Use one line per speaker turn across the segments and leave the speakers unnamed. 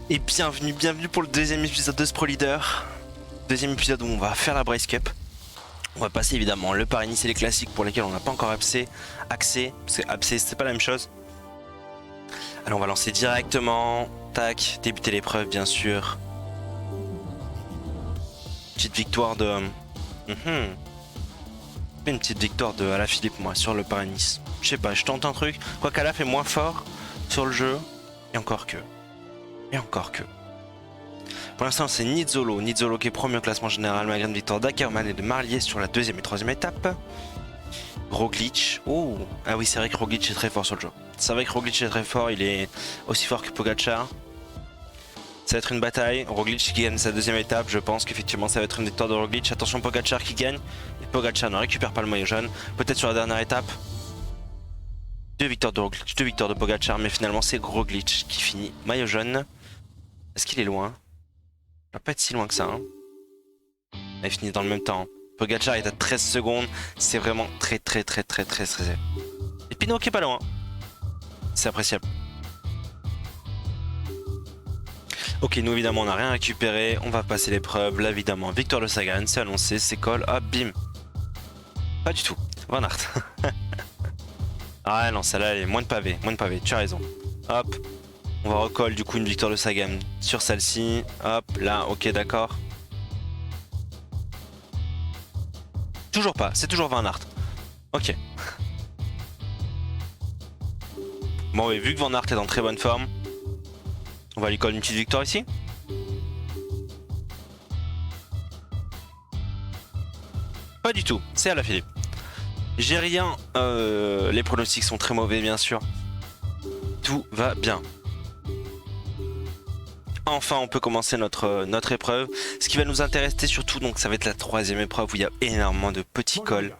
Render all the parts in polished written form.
Et bienvenue pour le deuxième épisode de Pro Leader. Deuxième épisode où on va faire la Brace Cup. On va passer évidemment le Paris-Nice et les classiques pour lesquels on n'a pas encore accès, parce que accès c'est pas la même chose. Alors on va lancer directement, tac, débuter l'épreuve bien sûr. Petite victoire de... Une petite victoire de Alaphilippe moi sur le Paris-Nice. Je sais pas, je tente un truc, quoi qu'Alaf est moins fort sur le jeu, et encore que. Pour l'instant c'est Nizzolo qui est premier au classement général malgré une victoire d'Ackerman et de Marlier sur la deuxième et troisième étape. Roglic, oh ah oui c'est vrai que Roglic est très fort sur le jeu. C'est vrai que Roglic est très fort, il est aussi fort que Pogacar. Ça va être une bataille, Roglic qui gagne sa deuxième étape, je pense qu'effectivement ça va être une victoire de Roglic. Attention Pogacar qui gagne, et Pogacar ne récupère pas le maillot jaune, peut-être sur la dernière étape. Deux victoires de Roglic, deux victoires de Pogacar, mais finalement c'est Roglic qui finit maillot jaune. Est-ce qu'il est loin? Il va pas être si loin que ça. Hein. Il finit dans le même temps. Pogacar est à 13 secondes. C'est vraiment très stressé. Et Pinot qui est pas loin. C'est appréciable. Ok, nous évidemment on n'a rien récupéré. On va passer l'épreuve. Là évidemment, Victor de Sagan, c'est annoncé, c'est call. Hop, bim. Pas du tout. Van Aert. Ah non, celle-là elle est moins de pavé. Tu as raison. Hop. On va recoll du coup une victoire de Sagan sur celle-ci. Hop, là, ok, d'accord. Toujours pas, c'est toujours Van Aert. Ok. Bon, et vu que Van Aert est en très bonne forme, on va lui coller une petite victoire ici. Pas du tout, c'est Alaphilippe. J'ai rien, les pronostics sont très mauvais bien sûr. Tout va bien. Enfin on peut commencer notre épreuve. Ce qui va nous intéresser surtout, donc ça va être la troisième épreuve où il y a énormément de petits cols.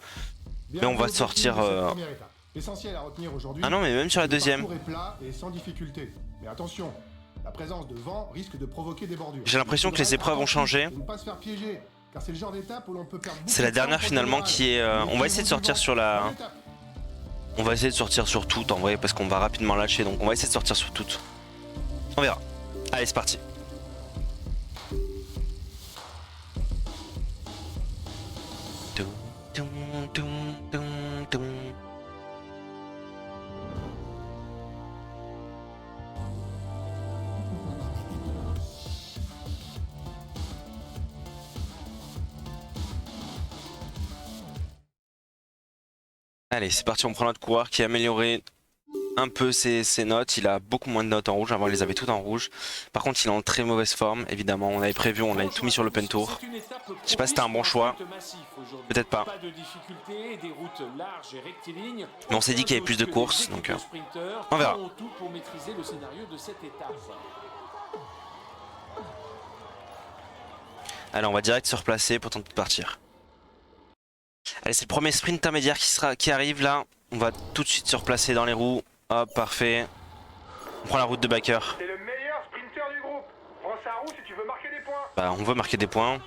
Mais on va sortir... Ah non mais même sur la deuxième. J'ai l'impression que les épreuves ont changé. C'est la dernière finalement qui est... On va essayer de sortir sur la... On va essayer de sortir sur toutes en vrai parce qu'on va rapidement lâcher. Donc on va essayer de sortir sur toutes. On verra. Allez c'est parti. Allez c'est parti, on prend notre coureur qui a amélioré un peu ses notes. Il a beaucoup moins de notes en rouge, avant il les avait toutes en rouge. Par contre il est en très mauvaise forme, évidemment on avait prévu, on avait tout mis sur l'Open Tour. Je sais pas si c'était un bon choix, peut-être pas. Mais on s'est dit qu'il y avait plus de courses, donc on verra. Allez on va direct se replacer pour tenter de partir. Allez c'est le premier sprint intermédiaire qui arrive là. On va tout de suite se replacer dans les roues. Hop parfait. On prend la route de Backer.
C'est le meilleur sprinter du groupe. Prends sa roue si tu veux marquer des points.
Bah on veut marquer des points.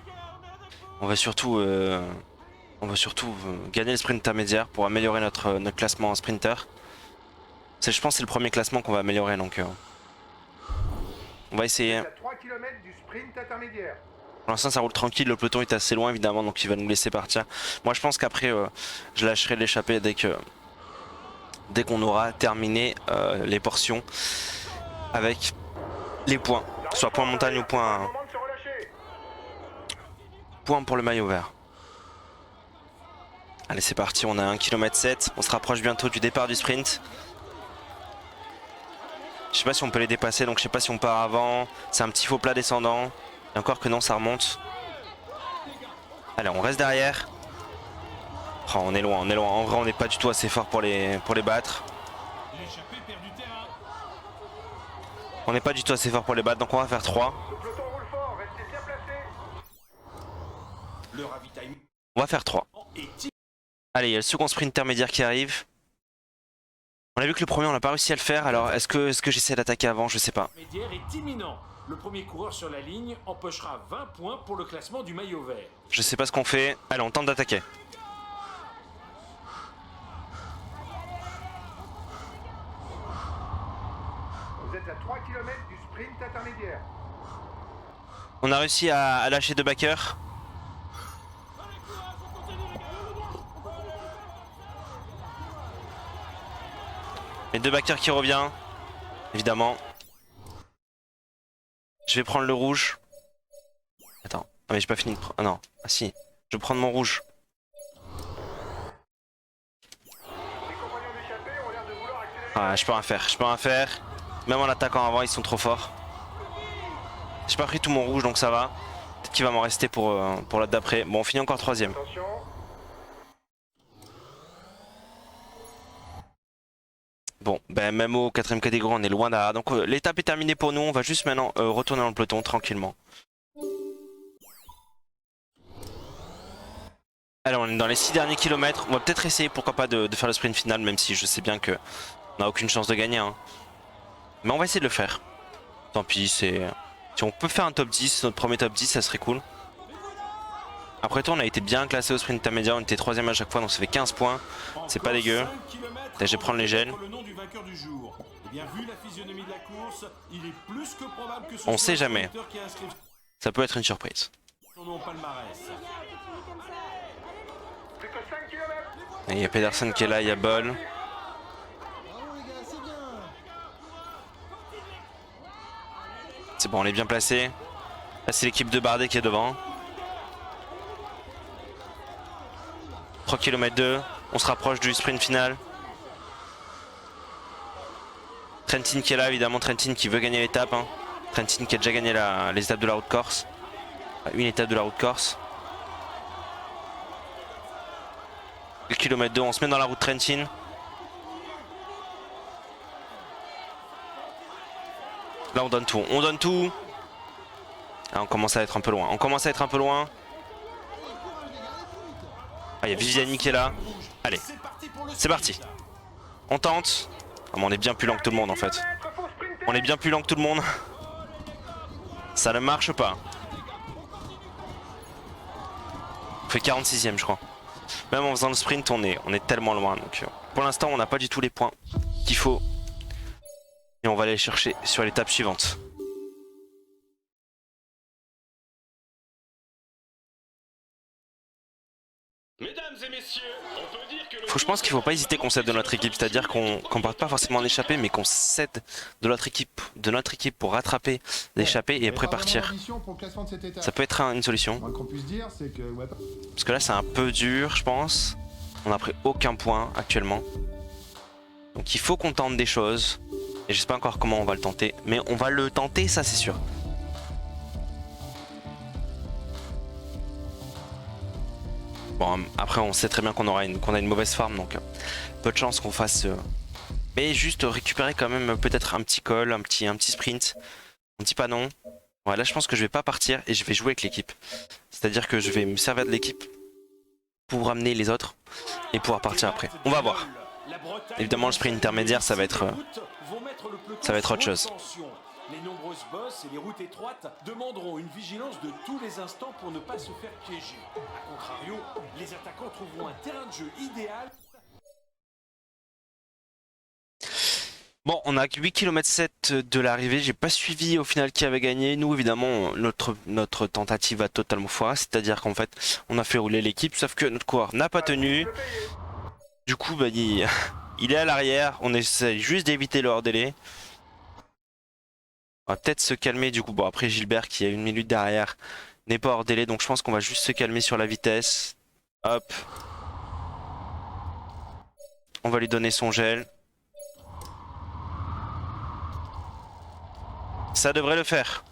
On va surtout gagner le sprint intermédiaire pour améliorer notre classement en sprinter. Je pense que c'est le premier classement qu'on va améliorer donc on va essayer.
À 3 km du sprint intermédiaire.
Pour l'instant ça roule tranquille, le peloton est assez loin évidemment donc il va nous laisser partir. Moi je pense qu'après je lâcherai l'échappée dès qu'on aura terminé les portions avec les points. Soit point montagne ou point pour le maillot vert. Allez c'est parti, on a 1,7 km, on se rapproche bientôt du départ du sprint. Je sais pas si on peut les dépasser donc je sais pas si on part avant. C'est un petit faux plat descendant. Et encore que non ça remonte. Allez on reste derrière. Oh, on est loin. En vrai on n'est pas du tout assez fort pour les battre. On n'est pas du tout assez fort pour les battre donc on va faire 3. On va faire 3. Allez il y a le second sprint intermédiaire qui arrive. On a vu que le premier on n'a pas réussi à le faire, alors est-ce que j'essaie d'attaquer avant, je sais pas.
Le premier coureur sur la ligne empochera 20 points pour le classement du maillot vert.
Je sais pas ce qu'on fait. Allez, on tente d'attaquer.
Vous êtes à 3 km du sprint sprint intermédiaire.
On a réussi à lâcher 2 backers. Les 2 backers qui revient, évidemment. Je vais prendre le rouge. Attends, ah mais j'ai pas fini de prendre. Ah non, ah si, je vais prendre mon rouge.
Les compagnons d'échappée ont l'air de vouloir accélérer.
Ah, je peux rien faire, je peux rien faire. Même en attaquant avant, ils sont trop forts. J'ai pas pris tout mon rouge donc ça va. Peut-être qu'il va m'en rester pour la d'après. Bon, on finit encore 3ème.
Attention.
Bon, ben même au 4ème catégorie, on est loin derrière. Donc l'étape est terminée pour nous. On va juste maintenant retourner dans le peloton tranquillement. Alors, on est dans les 6 derniers kilomètres. On va peut-être essayer, pourquoi pas, de faire le sprint final, même si je sais bien que on n'a aucune chance de gagner. Hein. Mais on va essayer de le faire. Tant pis, c'est. Si on peut faire un top 10, notre premier top 10, ça serait cool. Après tout, on a été bien classé au sprint intermédiaire, on était 3ème à chaque fois, donc ça fait 15 points. C'est pas dégueu. Là, je vais prendre les gels. On sait jamais. Ça peut être une surprise.
Plus que 5 km.
Il y a Pedersen qui est là, il y a Boll. C'est bon, on est bien placé. Là, c'est l'équipe de Bardet qui est devant. 3 km 2, on se rapproche du sprint final. Trentin qui est là, évidemment, Trentin qui veut gagner l'étape. Hein. Trentin qui a déjà gagné les étapes de la route Corse. Une étape de la route Corse. Le kilomètre 2, on se met dans la route Trentin. Là on donne tout, on donne tout. Là, on commence à être un peu loin, on commence à être un peu loin. Ah, il y a Viviani qui est là. Allez, c'est parti. On tente. Ah, mais on est bien plus lent que tout le monde en fait. On est bien plus lent que tout le monde. Ça ne marche pas. On fait 46ème je crois. Même en faisant le sprint on est tellement loin. Donc pour l'instant on n'a pas du tout les points qu'il faut. Et on va aller les chercher sur l'étape suivante.
Mesdames et messieurs, on peut dire que
Je pense qu'il ne faut pas hésiter qu'on cède de notre équipe, c'est-à-dire qu'on ne parte pas forcément en échappée, mais qu'on cède de notre équipe pour rattraper l'échappée et après partir. Ça peut être une solution. Parce que là c'est un peu dur je pense. On n'a pris aucun point actuellement. Donc il faut qu'on tente des choses. Et je sais pas encore comment on va le tenter, mais on va le tenter, ça c'est sûr. Bon, après on sait très bien qu'on a une mauvaise forme, donc peu de chance qu'on fasse... Mais juste récupérer quand même peut-être un petit call, un petit sprint. On dit pas non. Ouais, là je pense que je vais pas partir et je vais jouer avec l'équipe. C'est-à-dire que je vais me servir de l'équipe pour ramener les autres et pouvoir partir après. On va voir. Évidemment le sprint intermédiaire ça va être autre chose.
Les nombreuses bosses et les routes étroites demanderont une vigilance de tous les instants pour ne pas se faire piéger. A contrario, les attaquants trouveront un terrain de jeu idéal.
Bon, on a 8 km 7 de l'arrivée, j'ai pas suivi au final qui avait gagné. Nous évidemment, notre tentative a totalement foiré, c'est-à-dire qu'en fait, on a fait rouler l'équipe, sauf que notre coureur n'a pas tenu. Du coup, bah, il est à l'arrière, on essaie juste d'éviter le hors-délai. On va peut-être se calmer du coup. Bon, après Gilbert qui a 1 minute derrière n'est pas hors délai, donc je pense qu'on va juste se calmer sur la vitesse. Hop. On va lui donner son gel. Ça devrait le faire.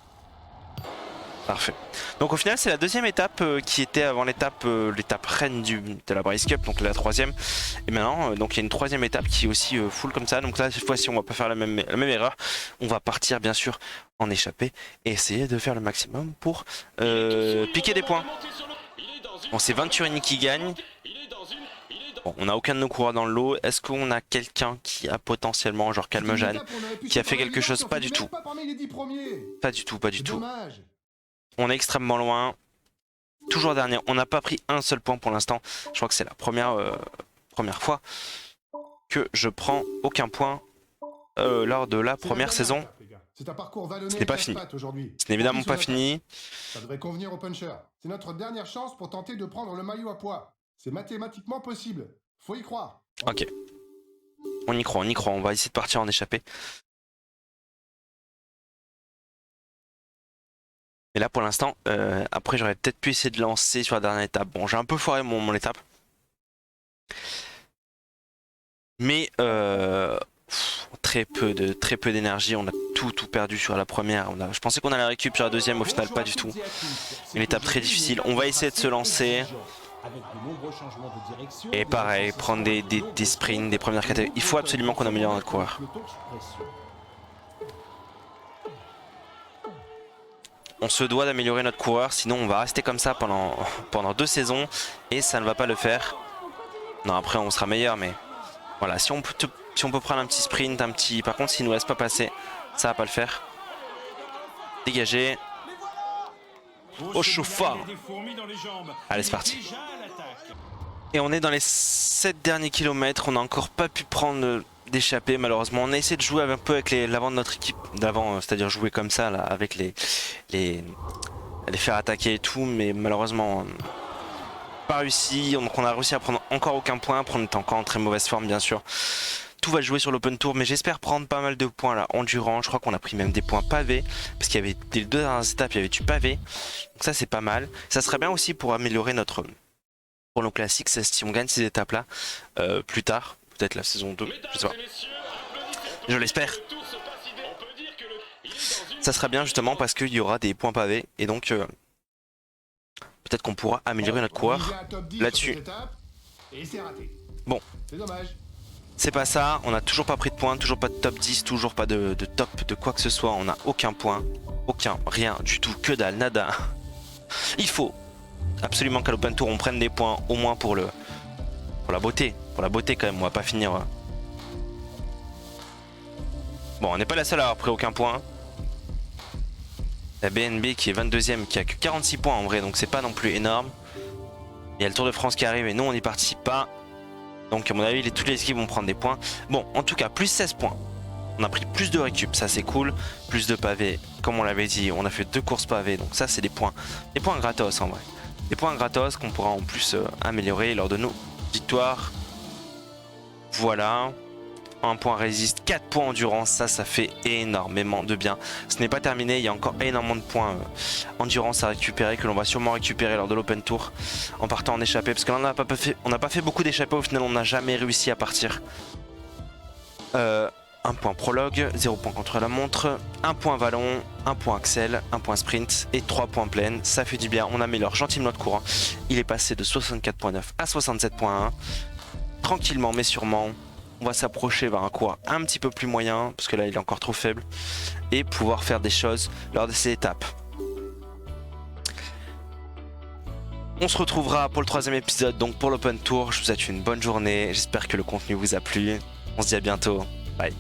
Parfait. Donc au final c'est la deuxième étape qui était avant l'étape reine de la Brace Cup, donc la 3ème. Et maintenant donc il y a une 3ème étape qui est aussi full comme ça. Donc là cette fois-ci on va pas faire la même erreur. On va partir bien sûr en échappée et essayer de faire le maximum pour piquer des points. Bon, c'est Venturini qui gagne. Bon, on n'a aucun de nos coureurs dans le lot. Est-ce qu'on a quelqu'un qui a potentiellement, genre Calmejane, qui a fait quelque chose? Pas du tout. Pas du tout, pas du tout. On est extrêmement loin. Toujours dernier. On n'a pas pris un seul point pour l'instant. Je crois que c'est la première fois que je prends aucun point lors de la première saison
C'est un parcours vallonné
Ce n'est pas
et
fini.
casse-pattes aujourd'hui.
Ce n'est évidemment
Profite
pas
sur la
fini.
Ça devrait convenir aux punchers. C'est notre dernière chance pour tenter de prendre le maillot à poids. C'est mathématiquement possible. Faut y croire.
Ok. On y croit, on y croit. On va essayer de partir en échappée. Et là, pour l'instant, après, j'aurais peut-être pu essayer de lancer sur la dernière étape. Bon, j'ai un peu foiré mon étape. Mais très peu d'énergie. On a tout perdu sur la première. Je pensais qu'on allait récupérer sur la deuxième. Au final, pas du tout. Une étape très difficile. On va essayer de se lancer. Et pareil, prendre des sprints, des premières catégories. Il faut absolument qu'on améliore notre coureur. On se doit d'améliorer notre coureur, sinon on va rester comme ça pendant 2 saisons et ça ne va pas le faire. Non, après on sera meilleur, mais voilà, si on peut prendre un petit sprint, par contre s'il nous laisse pas passer, ça va pas le faire. Dégager. Au chauffard. Allez, c'est parti. Et on est dans les 7 derniers kilomètres, on n'a encore pas pu prendre d'échapper malheureusement. On a essayé de jouer un peu avec l'avant de notre équipe d'avant, c'est-à-dire jouer comme ça là, avec les faire attaquer et tout, mais malheureusement pas réussi. Donc on a réussi à prendre encore aucun point, on est encore en très mauvaise forme bien sûr. Tout va jouer sur l'open tour, mais j'espère prendre pas mal de points là, endurant. Je crois qu'on a pris même des points pavés, parce qu'il y avait les 2 dernières étapes, il y avait du pavé. Donc ça c'est pas mal. Ça serait bien aussi pour améliorer pour nos classiques, si on gagne ces étapes là plus tard, peut-être la saison 2, je sais pas. Je l'espère. Ça sera bien justement parce qu'il y aura des points pavés et donc peut-être qu'on pourra améliorer notre coureur là-dessus. Bon,
C'est dommage.
c'est pas ça, on n'a toujours pas pris de points, toujours pas de top 10, toujours pas de top de quoi que ce soit, on n'a aucun point, rien du tout, que dalle, nada. Il faut absolument qu'à l'open tour on prenne des points au moins pour la beauté quand même, on va pas finir. Bon, on n'est pas la seule à avoir pris aucun point. La BNB qui est 22ème, qui a que 46 points en vrai, donc c'est pas non plus énorme. Il y a le Tour de France qui arrive et nous on n'y participe pas. Donc à mon avis toutes les équipes vont prendre des points. Bon, en tout cas plus 16 points. On a pris plus de récup, ça c'est cool. Plus de pavés, comme on l'avait dit, on a fait 2 courses pavées, donc ça c'est des points gratos en vrai. Des points gratos qu'on pourra en plus améliorer lors de nos victoires. Voilà. 1 point résiste, 4 points endurance, ça fait énormément de bien. Ce n'est pas terminé, il y a encore énormément de points endurance à récupérer, que l'on va sûrement récupérer lors de l'open tour en partant en échappée, parce qu'on n'a pas fait beaucoup d'échappées, au final on n'a jamais réussi à partir. 1 point prologue, 0 point contre la montre, 1 point vallon, 1 point axel, 1 point sprint et 3 points plaine. Ça fait du bien, on améliore gentiment notre courant. Il est passé de 64.9 à 67.1. Tranquillement mais sûrement, on va s'approcher vers un coureur un petit peu plus moyen, parce que là il est encore trop faible, et pouvoir faire des choses lors de ces étapes. On se retrouvera pour le 3e épisode, donc pour l'open tour. Je vous souhaite une bonne journée, j'espère que le contenu vous a plu. On se dit à bientôt, bye.